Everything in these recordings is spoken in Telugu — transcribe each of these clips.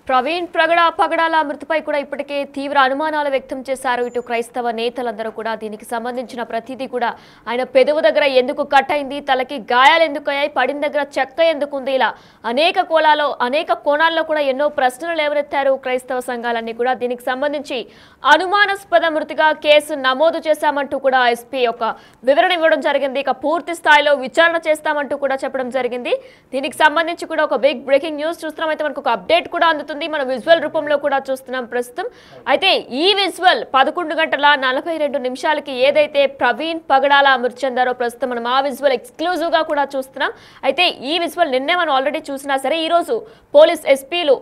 ప్రవీణ్ పగడాల మృతిపై కూడా ఇప్పటికే తీవ్ర అనుమానాలు వ్యక్తం చేశారు. ఇటు క్రైస్తవ నేతలందరూ కూడా దీనికి సంబంధించిన ప్రతిదీ కూడా ఆయన పెదవు దగ్గర ఎందుకు కట్ అయింది, తలకి గాయాలు ఎందుకు అయ్యాయి, పడిన దగ్గర చెక్క ఎందుకు ఉంది, ఇలా అనేక కోణాల్లో కూడా ఎన్నో ప్రశ్నలు లేవనెత్తారు క్రైస్తవ సంఘాలన్నీ కూడా. దీనికి సంబంధించి అనుమానాస్పద మృతిగా కేసు నమోదు చేశామంటూ కూడా ఎస్పీ ఒక వివరణ ఇవ్వడం జరిగింది. ఇక పూర్తి స్థాయిలో విచారణ చేస్తామంటూ కూడా చెప్పడం జరిగింది. దీనికి సంబంధించి కూడా ఒక బిగ్ బ్రేకింగ్ న్యూస్ చూస్తున్నాం. అయితే మనకు ఒక అప్డేట్ కూడా అందుతుంది, మనం విజువల్ రూపంలో కూడా చూస్తున్నాం ప్రస్తుతం. అయితే ఈ విజువల్ 11:42 ఏదైతే ప్రవీణ్ పగడాల మృతి చెందారో ప్రస్తుతం మనం ఆ విజువల్ ఎక్స్క్లూజివ్ గా కూడా చూస్తున్నాం. అయితే ఈ విజువల్ నిన్నే మనం ఆల్రెడీ చూసినా సరే ఈ రోజు పోలీస్ ఎస్పీలు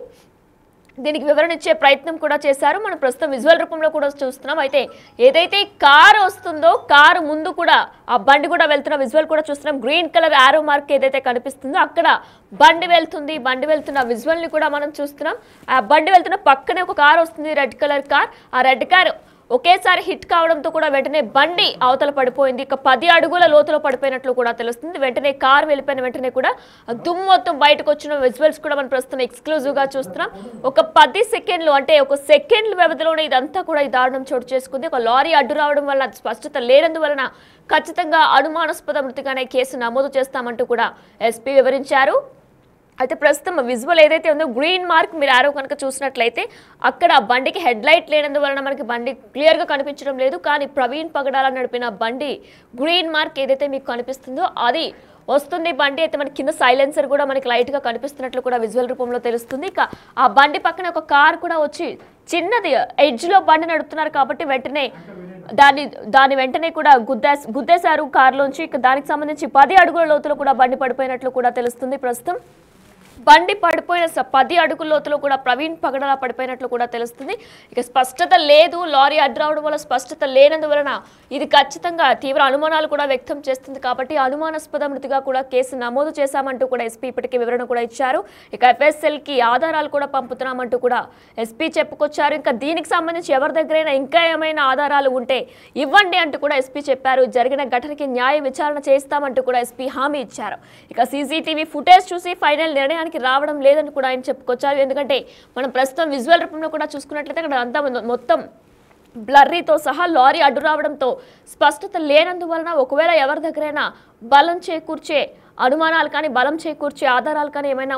దీనికి వివరణ ఇచ్చే ప్రయత్నం కూడా చేశారు. మనం ప్రస్తుతం విజువల్ రూపంలో కూడా చూస్తున్నాం. అయితే ఏదైతే కారు వస్తుందో కారు ముందు కూడా ఆ బండి కూడా వెళ్తున్న విజువల్ కూడా చూస్తున్నాం. గ్రీన్ కలర్ ఆరో మార్క్ ఏదైతే కనిపిస్తుందో అక్కడ బండి వెళ్తుంది. బండి వెళ్తున్న విజువల్ ని కూడా మనం చూస్తున్నాం. ఆ బండి వెళ్తున్న పక్కనే ఒక కారు వస్తుంది, రెడ్ కలర్ కార్. ఆ రెడ్ కార్ ఒకేసారి హిట్ కావడంతో కూడా వెంటనే బండి అవతల పడిపోయింది. ఇక 10 అడుగుల లోతులో పడిపోయినట్లు కూడా తెలుస్తుంది. వెంటనే కారు వెళ్ళిపోయిన వెంటనే కూడా దుమ్ము మొత్తం బయటకు వచ్చిన విజువల్స్ కూడా మనం ప్రస్తుతం ఎక్స్క్లూజివ్ గా చూస్తున్నాం. ఒక 10 సెకండ్లు అంటే ఒక సెకండ్ల వ్యవధిలోనే ఇదంతా కూడా ఈ దారుణం చోటు చేసుకుంది. ఒక లారీ అడ్డు రావడం వల్ల స్పష్టత లేనందువలన ఖచ్చితంగా అనుమానాస్పద మృతిగానే కేసు నమోదు చేస్తామంటూ కూడా ఎస్పీ వివరించారు. అయితే ప్రస్తుతం విజువల్ ఏదైతే ఉందో గ్రీన్ మార్క్ మీరు ఆరో కనుక చూసినట్లయితే అక్కడ బండికి హెడ్ లైట్ లేనందువలన మనకి బండి క్లియర్గా కనిపించడం లేదు. కానీ ప్రవీణ్ పగడాల నడిపిన బండి గ్రీన్ మార్క్ ఏదైతే మీకు కనిపిస్తుందో అది వస్తుంది. బండి అయితే మనకి కింద సైలెన్సర్ కూడా మనకి లైట్గా కనిపిస్తున్నట్లు కూడా విజువల్ రూపంలో తెలుస్తుంది. ఇక ఆ బండి పక్కన ఒక కార్ కూడా వచ్చి చిన్నది ఎడ్జ్లో బండి నడుపుతున్నారు కాబట్టి వెంటనే దాని వెంటనే కూడా గుద్దేశారు కారులోంచి. ఇక దానికి సంబంధించి 10 అడుగుల లోతులో కూడా బండి పడిపోయినట్లు కూడా తెలుస్తుంది. ప్రస్తుతం బండి పడిపోయిన 10 అడుగుల లోతులో కూడా ప్రవీణ్ పగడాల పడిపోయినట్లు కూడా తెలుస్తుంది. ఇక స్పష్టత లేదు, లారీ అడ్డు రావడం వల్ల స్పష్టత లేనందువలన ఇది ఖచ్చితంగా తీవ్ర అనుమానాలు కూడా వ్యక్తం చేస్తుంది. కాబట్టి అనుమానాస్పద మృతిగా కూడా కేసు నమోదు చేశామంటూ కూడా ఎస్పీ ఇప్పటికే వివరణ కూడా ఇచ్చారు. ఇక FSL కి ఆధారాలు కూడా పంపుతున్నామంటూ కూడా ఎస్పీ చెప్పుకొచ్చారు. ఇంకా దీనికి సంబంధించి ఎవరి దగ్గరైనా ఇంకా ఏమైనా ఆధారాలు ఉంటే ఇవ్వండి అంటూ కూడా ఎస్పీ చెప్పారు. జరిగిన ఘటనకి న్యాయ విచారణ చేస్తామంటూ కూడా ఎస్పీ హామీ ఇచ్చారు. ఇక CCTV ఫుటేజ్ చూసి ఫైనల్ నిర్ణయానికి రావడం లేదని కూడా ఆయన చెప్పుకొచ్చారు. ఎందుకంటే మనం ప్రస్తుతం విజువల్ రూపంలో కూడా చూసుకున్నట్లయితే అక్కడ అంతా మొత్తం బ్లర్రీతో సహా లారీ అడ్డు రావడంతో స్పష్టత లేనందువలన ఒకవేళ ఎవరి దగ్గరైనా బలం చేకూర్చే అనుమానాలు కానీ బలం చేకూర్చే ఆధారాలు కానీ ఏమైనా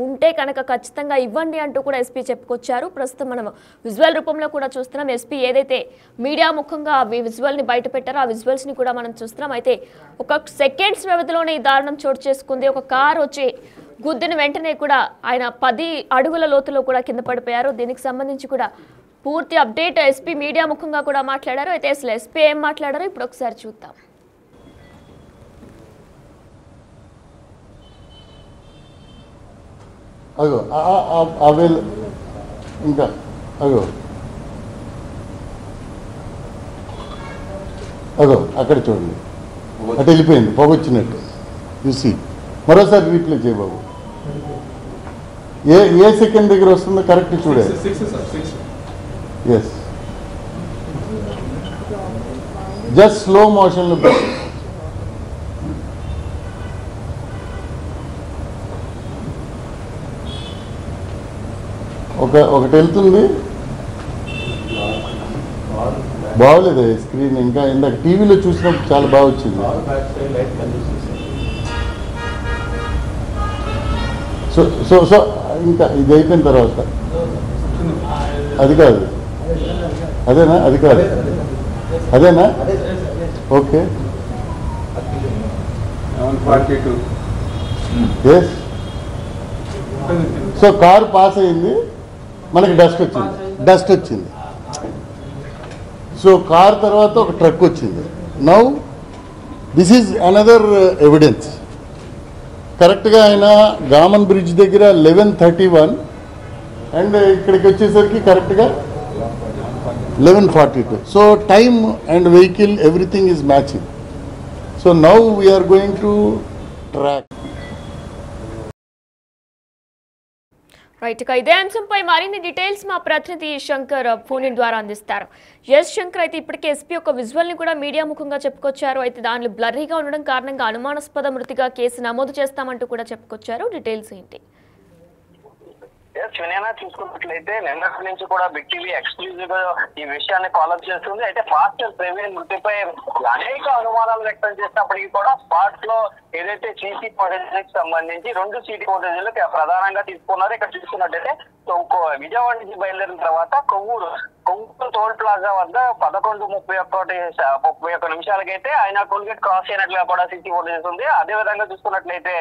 ఉంటే కనుక ఖచ్చితంగా ఇవ్వండి అంటూ కూడా ఎస్పీ చెప్పుకొచ్చారు. ప్రస్తుతం మనం విజువల్ రూపంలో కూడా చూస్తున్నాం. ఎస్పీ ఏదైతే మీడియా ముఖంగా ఆ విజువల్ని బయట పెట్టారో ఆ విజువల్స్ని కూడా మనం చూస్తున్నాం. అయితే ఒక సెకండ్స్ వ్యవధిలోనే ఈ దారుణం చోటు చేసుకుంది. ఒక కారు వచ్చి గుద్దిన వెంటనే కూడా ఆయన 10 అడుగుల లోతులో కూడా కింద పడిపోయారు. దీనికి సంబంధించి కూడా పూర్తి అప్డేట్ ఎస్పీ మీడియా ముఖంగా కూడా మాట్లాడారు. అయితే అసలు ఎస్పీ ఏం మాట్లాడారో ఇప్పుడు ఒకసారి చూద్దాం. అగో ఇంకా అగో అక్కడ చూడండి, అటు వెళ్ళిపోయింది పొగొచ్చినట్టు చూసి మరోసారి రీప్లే చేయ బాబు. ఏ సెకండ్ దగ్గర వస్తుందో కరెక్ట్ చూడాలి. ఎస్, జస్ట్ స్లో మోషన్లో ఒకటి వెళ్తుంది. బాగోలేదు స్క్రీన్, ఇంకా ఇందాక టీవీలో చూసినప్పుడు చాలా బాగా వచ్చింది. సో ఇంకా ఇది అయిపోయిన తర్వాత అది కాదు, అదేనా? అది కాదు, అదేనా? Okay, yes. So car pass అయింది, మనకి డస్ట్ వచ్చింది. సో కార్ తర్వాత ఒక ట్రక్ వచ్చింది. Now this is another evidence. కరెక్ట్గా ఆయన గామన్ బ్రిడ్జ్ దగ్గర 11:31 అండ్ ఇక్కడికి వచ్చేసరికి కరెక్ట్గా 11:42. So time and vehicle everything is matching. So now we are going to track. Right, ఇక ఇదే అంశంపై మరిన్ని డీటెయిల్స్ మా ప్రతినిధి శంకర్ ఫోన్ ద్వారా అందిస్తారు. శంకర్, అయితే ఇప్పటికే ఎస్పీ ఒక విజువల్ ని కూడా మీడియా ముఖంగా చెప్పుకొచ్చారు. అయితే దానిలో బ్లర్రీగా ఉండడం కారణంగా అనుమానాస్పద మృతిగా కేసు నమోదు చేస్తామంటూ కూడా చెప్పుకొచ్చారు. డీటెయిల్స్ ఏంటి? వినయనా చూసుకున్నట్లయితే నిన్నటి నుంచి కూడా బిగ్ టీవీ ఎక్స్క్లూజివ్ గా ఈ విషయాన్ని ఫాలో చేస్తుంది. అయితే పాస్టర్ ప్రవీణ్ మృతిపై అనేక అనుమానాలు వ్యక్తం చేసినప్పటికీ కూడా స్పాట్ లో ఏదైతే సీసీ ఫుటేజ్ సంబంధించి 2 సీసీ ఫుటేజ్లు ప్రధానంగా తీసుకున్నారు. ఇక్కడ చూసుకున్నట్టయితే విజయవాడ నుంచి బయలుదేరిన తర్వాత కొవ్వూరు టోల్ ప్లాజా వద్ద 11:31 నిమిషాలకైతే ఆయన టోల్గేట్ క్రాస్ అయినట్లుగా కూడా సీసీ ఫుటేజ్ ఉంది. అదే విధంగా చూసుకున్నట్లయితే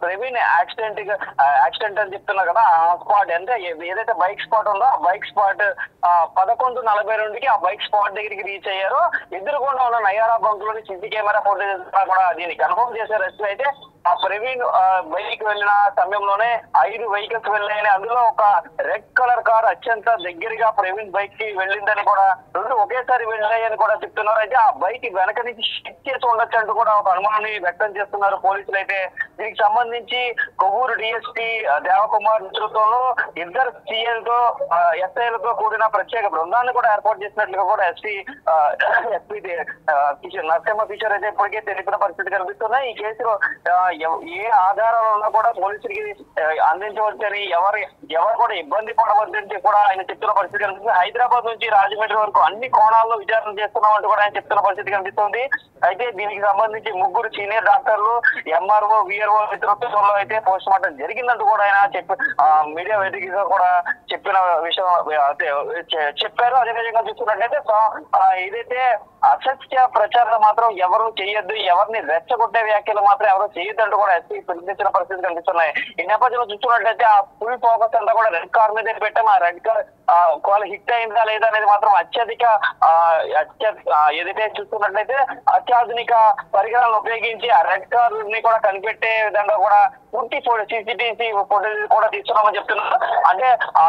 ప్రవీణ్ యాక్సిడెంట్ అని చెప్తున్నారు కదా, ఆ స్పాట్ అంటే ఏదైతే బైక్ స్పాట్ ఉందో ఆ బైక్ స్పాట్ 11:42కి ఆ బైక్ స్పాట్ దగ్గరికి రీచ్ అయ్యారు. ఎదురుకుండా ఉన్న నయారా బంక్ లోని సీసీ కెమెరా ఫుటేజ్ కూడా దీన్ని కన్ఫర్మ్ చేశారు. అయితే ఆ ప్రవీణ్ బైక్ వెళ్ళిన సమయంలోనే 5 వెహికల్స్ వెళ్ళాయని, అందులో ఒక రెడ్ కలర్ కార్ అత్యంత దగ్గరగా ప్రవీణ్ బైక్ కి వెళ్ళిందని కూడా 2 ఒకేసారి వెళ్ళాయని కూడా చెప్తున్నారు. అయితే ఆ బైక్ వెనక నుంచి షిఫ్ట్ చేసి ఉండొచ్చు అంటూ కూడా ఒక అనుమానాన్ని వ్యక్తం చేస్తున్నారు పోలీసులు. అయితే దీనికి సంబంధించి కొవ్వూరు డిఎస్పీ దేవకుమార్ నేతృత్వంలో 2 సిఐలతో ఎస్ఐలతో కూడిన ప్రత్యేక బృందాన్ని కూడా ఏర్పాటు చేసినట్లుగా కూడా ఎస్పీ నరసింహ కిషోర్ అయితే ఇప్పటికే తెలిపిన పరిస్థితి కనిపిస్తున్నాయి. ఈ కేసులో ఏ ఆధారాలు ఉన్నా కూడా పోలీసులకి అందించవచ్చని, ఎవరు కూడా ఇబ్బంది పడవద్దని కూడా ఆయన చెప్తున్న పరిస్థితి కనిపిస్తుంది. హైదరాబాద్ నుంచి రాజమండ్రి వరకు అన్ని కోణాల్లో విచారణ చేస్తున్నామంటూ కూడా ఆయన చెప్తున్న పరిస్థితి కనిపిస్తుంది. అయితే దీనికి సంబంధించి 3 సీనియర్ డాక్టర్లు, ఎంఆర్ఓ, విఆర్ఓ నేతృత్వంలో అయితే పోస్ట్ మార్టం జరిగిందంటూ కూడా ఆయన మీడియా వేదికగా కూడా చెప్పిన విషయం చెప్పారు. అదేవిధంగా చూస్తున్నట్లయితే ఏదైతే అసత్య ప్రచారం మాత్రం ఎవరు చేయొద్దు, ఎవరిని రెచ్చగొట్టే వ్యాఖ్యలు మాత్రం ఎవరు చేయొద్దంటూ కూడా ఎస్పీ పిలుపునిచ్చిన పరిస్థితి కనిపిస్తున్నాయి. ఈ నేపథ్యంలో చూస్తున్నట్లయితే ఆ ఫుల్ ఫోకస్ అంతా కూడా రెడ్ కార్ మీద పెట్టాం. ఆ రెడ్ కార్ ఒకవేళ హిట్ అయిందా లేదా అనేది మాత్రం ఏదైతే చూస్తున్నట్లయితే అత్యాధునిక పరికరాలను ఉపయోగించి ఆ రెడ్ కార్ ని కూడా కనిపెట్టే విధంగా కూడా పూర్తి సీసీటీవీ ఫుటేజ్ కూడా తీస్తున్నామని చెప్తున్నారు. అంటే ఆ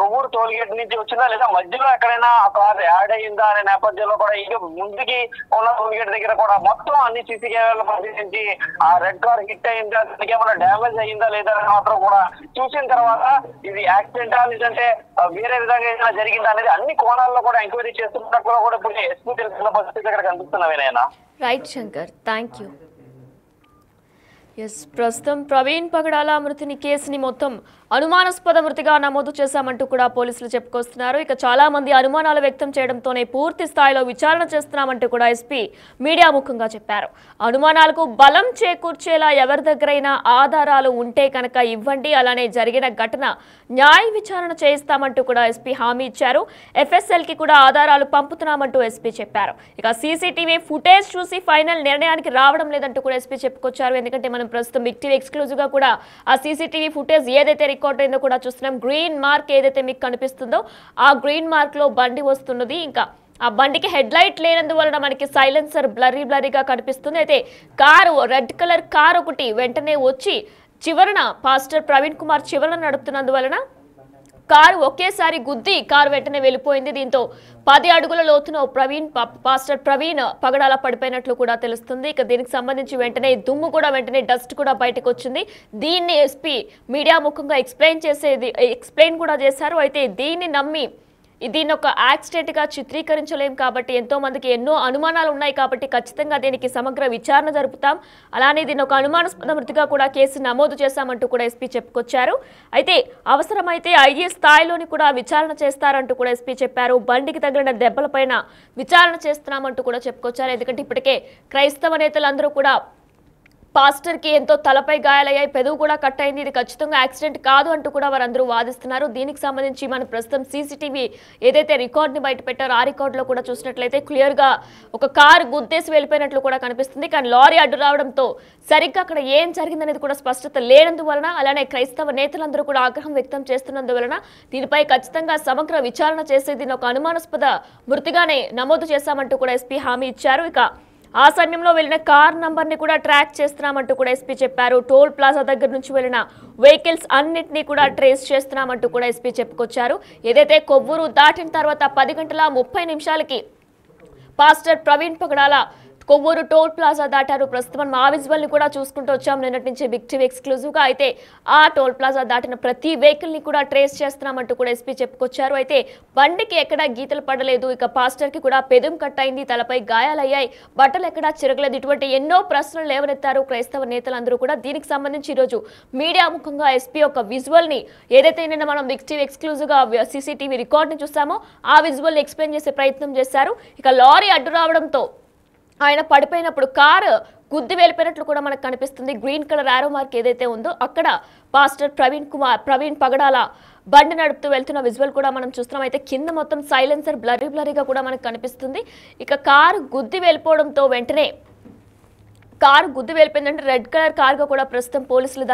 కొవ్వూరు టోల్గేట్ నుంచి వచ్చిందా లేదా మధ్యలో ఎక్కడైనా ఆ కార్ యాడ్ అయ్యిందా అనే నేపథ్యంలో కూడా ఇది ముందుకి ఉన్న టోల్గేట్ దగ్గర కూడా మొత్తం అన్ని సీసీ కెమెరాలు పరిశీలించి ఆ రెడ్ కార్ హిట్ అయిందా, దానికి ఏమైనా డ్యామేజ్ అయ్యిందా లేదా అని మాత్రం కూడా చూసిన తర్వాత ఇది యాక్సిడెంటా లేదంటే వేరే విధంగా ఏదైనా జరిగిందా అనేది అన్ని కోణాల్లో కూడా ఎంక్వైరీ చేస్తున్నట్టు కూడా ఇప్పుడు ఎస్పీ తెలిసిన పరిస్థితి ఇక్కడ కనిపిస్తున్నవేనైనా. Right Shankar, thank you. ప్రస్తుతం ప్రవీణ్ పగడాల మృతిని కేసుని మొత్తం అనుమానాస్పద మృతిగా నమోదు చేశామంటూ కూడా పోలీసులు చెప్పుకొస్తున్నారు. ఇక చాలా మంది అనుమానాలు వ్యక్తం చేయడంతోనే పూర్తి స్థాయిలో విచారణ చేస్తున్నామంటూ కూడా ఎస్పీ మీడియా ముఖంగా చెప్పారు. అనుమానాలకు బలం చేకూర్చేలా ఎవరి దగ్గరైనా ఆధారాలు ఉంటే కనుక ఇవ్వండి, అలానే జరిగిన ఘటన న్యాయ విచారణ చేయిస్తామంటూ కూడా ఎస్పీ హామీ ఇచ్చారు. ఎఫ్ఎస్ఎల్ కి కూడా ఆధారాలు పంపుతున్నామంటూ ఎస్పీ చెప్పారు. ఇక సీసీటీవీ ఫుటేజ్ చూసి ఫైనల్ నిర్ణయానికి రావడం లేదంటూ కూడా ఎస్పీ చెప్పుకొచ్చారు. ఎందుకంటే మనం ప్రస్తుతం బిగ్ టీవీ ఎక్స్క్లూజివ్ గా కూడా ఆ సీసీటీవీ ఫుటేజ్ ఏదైతే రికార్డ్ అయిందో కూడా చూస్తున్నాం. గ్రీన్ మార్క్ ఏదైతే మీకు కనిపిస్తుందో ఆ గ్రీన్ మార్క్ లో బండి వస్తున్నది. ఇంకా ఆ బండికి హెడ్ లైట్ లేనందువలన మనకి సైలెన్సర్ బ్లరీగా కనిపిస్తుంది. అయితే కారు రెడ్ కలర్ కారు ఒకటి వెంటనే వచ్చి చివరన పాస్టర్ ప్రవీణ్ కుమార్ చివరన నడుపుతున్నందువలన కారు ఒకేసారి గుద్ది కారు వెంటనే వెళ్ళిపోయింది. దీంతో 10 అడుగుల లోతున పాస్టర్ ప్రవీణ్ పగడాల పడిపోయినట్లు కూడా తెలుస్తుంది. ఇక దీనికి సంబంధించి వెంటనే దుమ్ము కూడా డస్ట్ కూడా బయటకు వచ్చింది. దీన్ని ఎస్పీ మీడియా ముఖంగా ఎక్స్ప్లెయిన్ కూడా చేశారు. అయితే దీన్ని నమ్మి దీన్ని ఒక యాక్సిడెంట్ గా చిత్రీకరించలేం కాబట్టి ఎంతో మందికి ఎన్నో అనుమానాలు ఉన్నాయి కాబట్టి ఖచ్చితంగా దీనికి సమగ్ర విచారణ జరుపుతాం, అలానే దీన్ని ఒక అనుమానాస్పద మృతిగా కూడా కేసు నమోదు చేశామంటూ కూడా ఎస్పీ చెప్పుకొచ్చారు. అయితే అవసరమైతే ఐఏ స్థాయిలోని కూడా విచారణ చేస్తారంటూ కూడా ఎస్పీ చెప్పారు. బండికి తగిలిన దెబ్బలపైన విచారణ చేస్తున్నామంటూ కూడా చెప్పుకొచ్చారు. ఎందుకంటే ఇప్పటికే క్రైస్తవ నేతలందరూ కూడా పాస్టర్ కి ఎంతో తలపై గాయాలయ్యాయి, పెదవు కూడా కట్ అయింది, ఇది ఖచ్చితంగా యాక్సిడెంట్ కాదు అంటూ కూడా వారందరూ వాదిస్తున్నారు. దీనికి సంబంధించి మన ప్రస్తుతం సీసీటీవీ ఏదైతే రికార్డ్ని బయట పెట్టారో ఆ రికార్డులో కూడా చూసినట్లయితే క్లియర్గా ఒక కారు గుద్దేసి వెళ్ళిపోయినట్లు కూడా కనిపిస్తుంది. కానీ లారీ అడ్డు రావడంతో సరిగ్గా అక్కడ ఏం జరిగిందనేది కూడా స్పష్టత లేనందువలన, అలానే క్రైస్తవ నేతలందరూ కూడా ఆగ్రహం వ్యక్తం చేస్తున్నందువలన దీనిపై ఖచ్చితంగా సమగ్ర విచారణ చేసి దీన్ని ఒక అనుమానాస్పద మృతిగానే నమోదు చేశామంటూ కూడా ఎస్పీ హామీ ఇచ్చారు. ఇక ఆ సమయంలో వెళ్ళిన కార్ నంబర్ని కూడా ట్రాక్ చేస్తున్నామంటూ కూడా ఎస్పీ చెప్పారు. టోల్ ప్లాజా దగ్గర నుంచి వెళ్ళిన వెహికల్స్ అన్నింటినీ కూడా ట్రేస్ చేస్తున్నామంటూ కూడా ఎస్పీ చెప్పుకొచ్చారు. ఏదైతే కొవ్వూరు దాటిన తర్వాత 10 గంటల 30 నిమిషాలకి పాస్టర్ ప్రవీణ్ పగడాల కొవ్వూరు టోల్ ప్లాజా దాటారు. ప్రస్తుతం ఆ విజువల్ ని కూడా చూసుకుంటూ వచ్చాం నిన్నటి నుంచి బిగ్ టీవీ ఎక్స్క్లూజివ్ గా. అయితే ఆ టోల్ ప్లాజా దాటిన ప్రతి వెహికల్ ని కూడా ట్రేస్ చేస్తున్నామంటూ కూడా ఎస్పీ చెప్పుకొచ్చారు. అయితే బండికి ఎక్కడా గీతలు పడలేదు, ఇక పాస్టర్ కి కూడా పెదం కట్ అయింది, తలపై గాయాలయ్యాయి, బట్టలు ఎక్కడా చిరగలేదు, ఇటువంటి ఎన్నో ప్రశ్నలు లేవనెత్తారు క్రైస్తవ నేతలందరూ కూడా. దీనికి సంబంధించి ఈరోజు మీడియా ముఖంగా ఎస్పీ ఒక విజువల్ ని ఏదైతే నిన్న మనం బిగ్ టీవీ ఎక్స్క్లూజివ్ గా సీసీటీవీ రికార్డ్ ని చూసామో ఆ విజువల్ ని ఎక్స్ప్లెయిన్ చేసే ప్రయత్నం చేశారు. ఇక లారీ అడ్డు రావడంతో ఆయన పడిపోయినప్పుడు కారు గుద్ది వెళ్ళిపోయినట్లు కూడా మనకు కనిపిస్తుంది. గ్రీన్ కలర్ ఆరో మార్క్ ఏదైతే ఉందో అక్కడ పాస్టర్ ప్రవీణ్ పగడాల బండి నడుపుతూ వెళ్తున్న విజువల్ కూడా మనం చూస్తున్నాం. అయితే కింద మొత్తం సైలెన్సర్ బ్లరీగా కూడా మనకు కనిపిస్తుంది. ఇక కారు గుద్ది వెళ్ళిపోవడంతో వెంటనే కారు గుద్ది వెళ్ళిపోయిందంటే రెడ్ కలర్ కారుగా కూడా ప్రస్తుతం పోలీసులు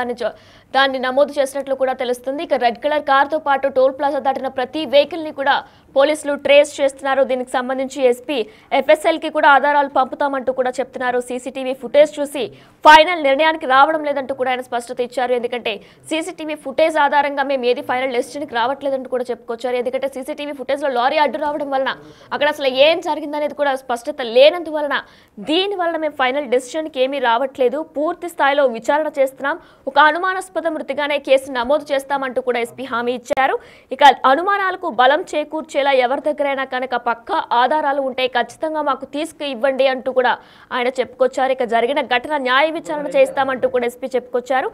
దాన్ని నమోదు చేసినట్లు కూడా తెలుస్తుంది. ఇక రెడ్ కలర్ కారుతో పాటు టోల్ ప్లాజా దాటిన ప్రతి వెహికల్ ని కూడా పోలీసులు ట్రేస్ చేస్తున్నారు. దీనికి సంబంధించి ఎస్పీ FSL కి కూడా ఆధారాలు పంపుతామంటూ కూడా చెప్తున్నారు. సీసీటీవీ ఫుటేజ్ చూసి ఫైనల్ నిర్ణయానికి రావడం లేదంటూ కూడా ఆయన స్పష్టత ఇచ్చారు. ఎందుకంటే సీసీటీవీ ఫుటేజ్ ఆధారంగా మేము ఏది ఫైనల్ డెసిషన్కి రావట్లేదంటూ కూడా చెప్పుకొచ్చారు. ఎందుకంటే సీసీటీవీ ఫుటేజ్ లో లారీ అడ్డు రావడం వలన అక్కడ అసలు ఏం జరిగిందనేది కూడా స్పష్టత లేనందువలన దీని వలన మేము ఫైనల్ డెసిషన్కి ఏమీ రావట్లేదు, పూర్తి స్థాయిలో విచారణ చేస్తున్నాం, ఒక అనుమానాస్పద మృతిగానే కేసు నమోదు చేస్తామంటూ కూడా ఎస్పీ హామీ ఇచ్చారు. ఇక అనుమానాలకు బలం చేకూర్చేలా ఎవరి దగ్గరైనా కనుక పక్కా ఆధారాలు ఉంటే ఖచ్చితంగా మాకు తీసుకు ఇవ్వండి అంటూ కూడా ఆయన చెప్పుకొచ్చారు. ఇక జరిగిన ఘటన న్యాయ విచారణ చేస్తామంటూ కూడా ఎస్పీ చెప్పుకొచ్చారు.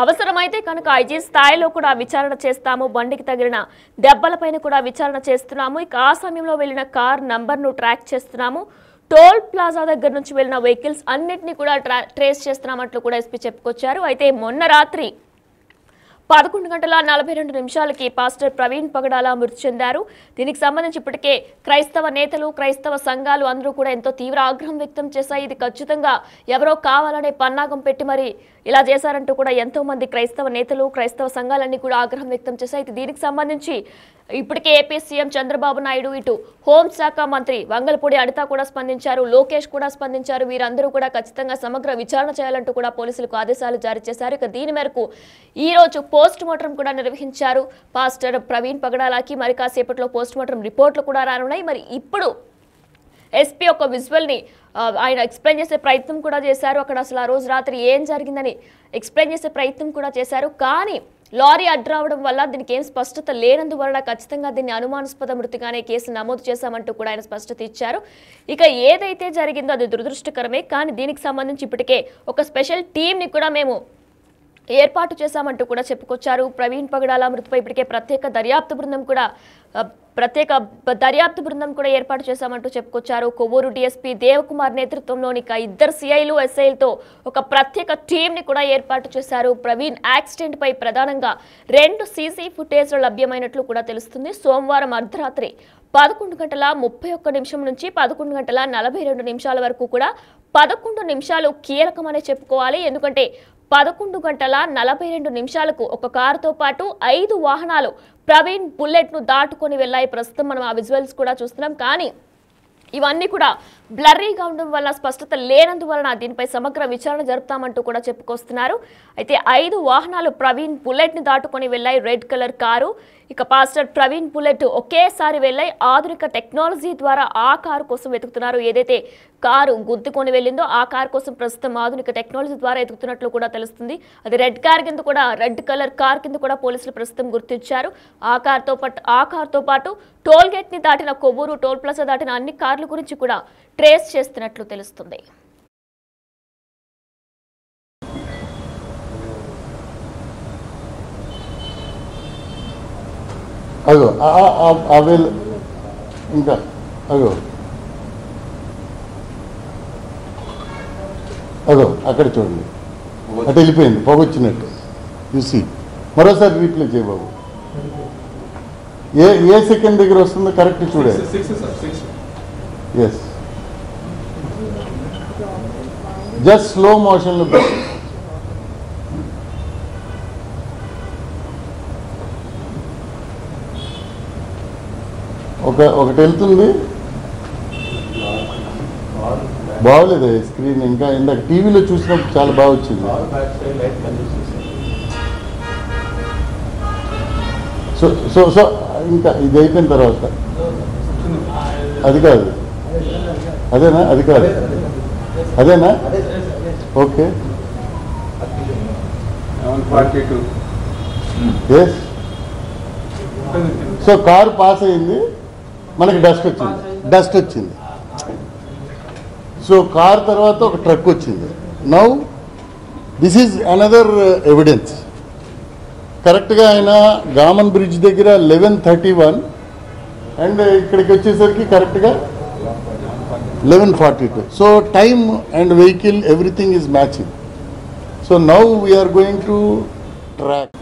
అవసరమైతే కనుక ఐజీ స్థాయిలో కూడా విచారణ చేస్తాము, బండికి తగిలిన దెబ్బలపైన కూడా విచారణ చేస్తున్నాము, ఇక ఆ సమయంలో వెళ్ళిన కార్ నంబర్ను ట్రాక్ చేస్తున్నాము, టోల్ ప్లాజా దగ్గర నుంచి వెళ్ళిన వెహికల్స్ అన్నిటినీ కూడా ట్రేస్ చేస్తున్నామంటూ కూడా ఎస్పీ చెప్పుకొచ్చారు. అయితే మొన్న రాత్రి 11:42 పాస్టర్ ప్రవీణ్ పగడాల మృతి చెందారు. దీనికి సంబంధించి ఇప్పటికే క్రైస్తవ నేతలు, క్రైస్తవ సంఘాలు అందరూ కూడా ఎంతో తీవ్ర ఆగ్రహం వ్యక్తం చేశాయి. ఇది ఖచ్చితంగా ఎవరో కావాలనే పన్నాగం పెట్టి మరి ఇలా చేశారంటూ కూడా ఎంతో మంది క్రైస్తవ నేతలు, క్రైస్తవ సంఘాలన్నీ కూడా ఆగ్రహం వ్యక్తం చేశాయి. దీనికి సంబంధించి ఇప్పటికే ఏపీ సీఎం చంద్రబాబు నాయుడు, ఇటు హోంశాఖ మంత్రి వంగలపూడి అనిత కూడా స్పందించారు, లోకేష్ కూడా స్పందించారు. వీరందరూ కూడా ఖచ్చితంగా సమగ్ర విచారణ చేయాలంటూ కూడా పోలీసులకు ఆదేశాలు జారీ చేశారు. ఇక దీని మేరకు ఈ రోజు పోస్ట్ మార్టం కూడా నిర్వహించారు పాస్టర్ ప్రవీణ్ పగడాలకి. మరి కాసేపట్లో పోస్ట్ మార్టం రిపోర్ట్లు కూడా రానున్నాయి. మరి ఇప్పుడు ఎస్పీ ఒక విజువల్ ని ఆయన ఎక్స్ప్లెయిన్ చేసే ప్రయత్నం కూడా చేశారు. అక్కడ అసలు ఆ రోజు రాత్రి ఏం జరిగిందని ఎక్స్ప్లెయిన్ చేసే ప్రయత్నం కూడా చేశారు. కానీ లారీ అడ్డు రావడం వల్ల దీనికి ఏం స్పష్టత లేనందువల్ల ఖచ్చితంగా దీన్ని అనుమానాస్పద మృతిగానే కేసు నమోదు చేశామంటూ కూడా ఆయన స్పష్టత ఇచ్చారు. ఇక ఏదైతే జరిగిందో అది దురదృష్టకరమే, కానీ దీనికి సంబంధించి ఇప్పటికే ఒక స్పెషల్ టీంని కూడా మేము ఏర్పాటు చేశామంటూ కూడా చెప్పుకొచ్చారు. ప్రవీణ్ పగడాల మృతిపై ఇప్పటికే ప్రత్యేక దర్యాప్తు బృందం కూడా ఏర్పాటు చేశామంటూ చెప్పుకొచ్చారు. కొవ్వూరు DSP దేవకుమార్ నేతృత్వంలోని 2 CIలు SIలతో ఒక ప్రత్యేక టీంని కూడా ఏర్పాటు చేశారు. ప్రవీణ్ యాక్సిడెంట్ పై ప్రధానంగా 2 CC ఫుటేజ్లు లభ్యమైనట్లు కూడా తెలుస్తుంది. సోమవారం అర్ధరాత్రి 11:31 నుంచి 11:42 వరకు కూడా 11 నిమిషాలు కీలకమనే చెప్పుకోవాలి. ఎందుకంటే 11:42 ఒక కారుతో పాటు 5 వాహనాలు ప్రవీణ్ బుల్లెట్ ను దాటుకొని వెళ్ళాయి. ప్రస్తుతం మనం ఆ విజువల్స్ కూడా చూస్తున్నాం. కానీ ఇవన్నీ కూడా బ్లర్రీగా ఉండడం వల్ల స్పష్టత లేనందువలన దీనిపై సమగ్ర విచారణ జరుపుతామంటూ కూడా చెప్పుకొస్తున్నారు. అయితే 5 వాహనాలు ప్రవీణ్ బుల్లెట్ ని దాటుకొని వెళ్ళాయి. రెడ్ కలర్ కారు, ఇక పాస్టర్ ప్రవీణ్ బుల్లెట్ ఒకేసారి వెళ్ళాయి. ఆధునిక టెక్నాలజీ ద్వారా ఆ కారు కోసం వెతుకుతున్నారు. ఏదైతే కారు గుద్దుకొని వెళ్ళిందో ఆ కారు కోసం ప్రస్తుతం ఆధునిక టెక్నాలజీ ద్వారా ఎదుగుతున్నట్లు కూడా తెలుస్తుంది. అది రెడ్ కలర్ కార్ కింద కూడా పోలీసులు ప్రస్తుతం గుర్తించారు. ఆ కారుతో పాటు టోల్ గేట్ ని దాటిన కొవ్వూరు టోల్ ప్లాజా దాటిన అన్ని కార్ల గురించి కూడా ట్రేస్ చేస్తున్నట్లు తెలుస్తుంది. అగో ఇంకా అక్కడ చూడండి, అటు వెళ్ళిపోయింది పొగొచ్చినట్టు చూసి. మరోసారి రీప్లే చేయ బాబు. ఏ సెకండ్ దగ్గర వస్తుందో కరెక్ట్ చూడాలి. ఎస్, జస్ట్ స్లో మోషన్లో ఒకటి వెళ్తుంది. బాగోలేదు స్క్రీన్, ఇంకా ఇందాక టీవీలో చూసినప్పుడు చాలా బాగా వచ్చింది. సో ఇంకా ఇది అయిపోయిన తర్వాత అది కాదు, అదేనా? అది కాదు, అదేనా okay 142. Yes so car pass అయింది, మనకి డస్ట్ వచ్చింది. సో కార్ తర్వాత ఒక ట్రక్ వచ్చింది. Now this is another evidence. కరెక్ట్గా ఆయన గామన్ బ్రిడ్జ్ దగ్గర 11:31 అండ్ ఇక్కడికి వచ్చేసరికి కరెక్ట్గా 11:42. So time and vehicle everything is matching. So now we are going to track.